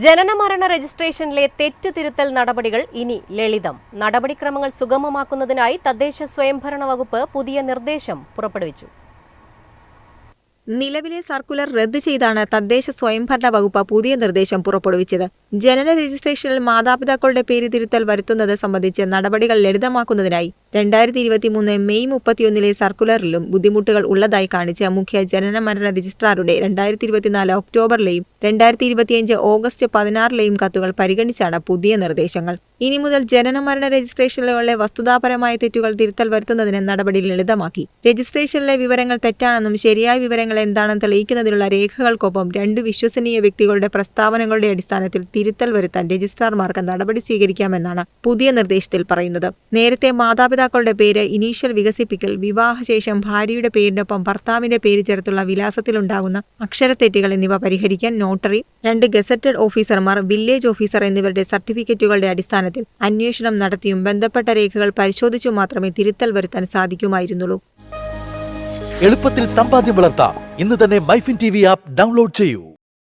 ജനനമരണ രജിസ്ട്രേഷനിലെ തെറ്റുതിരുത്തൽ നടപടികൾ ഇനി ലളിതം. നടപടിക്രമങ്ങൾ സുഗമമാക്കുന്നതിനായി തദ്ദേശ സ്വയംഭരണ വകുപ്പ് പുതിയ നിർദ്ദേശം പുറപ്പെടുവിച്ചു. നിലവിലെ സർക്കുലർ റദ്ദ് ചെയ്താണ് തദ്ദേശ സ്വയംഭരണ വകുപ്പ് പുതിയ നിർദ്ദേശം പുറപ്പെടുവിച്ചത്. ജനന രജിസ്ട്രേഷനിൽ മാതാപിതാക്കളുടെ പേര് തിരുത്തൽ വരുത്തുന്നത് സംബന്ധിച്ച് നടപടികൾ ലളിതമാക്കുന്നതിനായി 2023 മെയ് 31 സർക്കുലറിലും ബുദ്ധിമുട്ടുകൾ ഉള്ളതായി കാണിച്ച് മുഖ്യ ജനന മരണ രജിസ്ട്രാറുടെ 2024 ഒക്ടോബറിലെയും 2025 ഓഗസ്റ്റ് 16 കത്തുകൾ പരിഗണിച്ചാണ് പുതിയ നിർദ്ദേശങ്ങൾ. ഇനി മുതൽ ജനനമരണ രജിസ്ട്രേഷനിലെ വസ്തുതാപരമായ തെറ്റുകൾ തിരുത്തൽ വരുത്തുന്നതിന് നടപടി ലളിതമാക്കി. രജിസ്ട്രേഷനിലെ വിവരങ്ങൾ തെറ്റാണെന്നും ശരിയായ വിവരങ്ങൾ എന്താണെന്ന് തെളിയിക്കുന്നതിനുള്ള രേഖകൾക്കൊപ്പം 2 വിശ്വസനീയ വ്യക്തികളുടെ പ്രസ്താവനകളുടെ അടിസ്ഥാനത്തിൽ തിരുത്തൽ വരുത്താൻ രജിസ്ട്രാർമാർക്ക് നടപടി സ്വീകരിക്കാമെന്നാണ് പുതിയ നിർദ്ദേശത്തിൽ പറയുന്നത്. നേരത്തെ മാതാപിതാക്കളുടെ പേര് ഇനീഷ്യൽ വികസിപ്പിക്കൽ, വിവാഹശേഷം ഭാര്യയുടെ പേരിനൊപ്പം ഭർത്താവിന്റെ പേര് ചേർത്തുള്ള വിലാസത്തിലുണ്ടാകുന്ന അക്ഷരത്തെറ്റുകൾ എന്നിവ പരിഹരിക്കാൻ നോട്ടറി, 2 ഗസറ്റഡ് ഓഫീസർമാർ, വില്ലേജ് ഓഫീസർ എന്നിവരുടെ സർട്ടിഫിക്കറ്റുകളുടെ അടിസ്ഥാനത്തിൽ അന്വേഷണം നടത്തിയും ബന്ധപ്പെട്ട രേഖകൾ പരിശോധിച്ചും മാത്രമേ തിരുത്തൽ വരുത്താൻ സാധിക്കുമായിരുന്നുള്ളൂ. എളുപ്പത്തിൽ സമ്പാദ്യം വളർത്താം. ഇന്ന് തന്നെ മൈഫിൻ TV ആപ്പ് ഡൗൺലോഡ് ചെയ്യൂ.